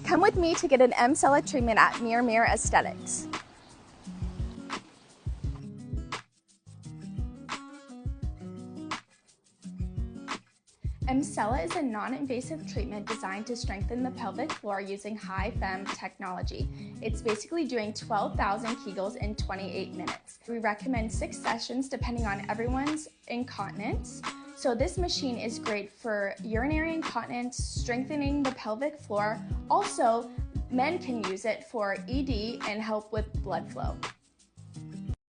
Come with me to get an EMSELLA treatment at Mirror Aesthetics. EMSELLA is a non-invasive treatment designed to strengthen the pelvic floor using HIFEM technology. It's basically doing 12,000 Kegels in 28 minutes. We recommend 6 sessions depending on everyone's incontinence. So this machine is great for urinary incontinence, strengthening the pelvic floor. Also, men can use it for ED and help with blood flow.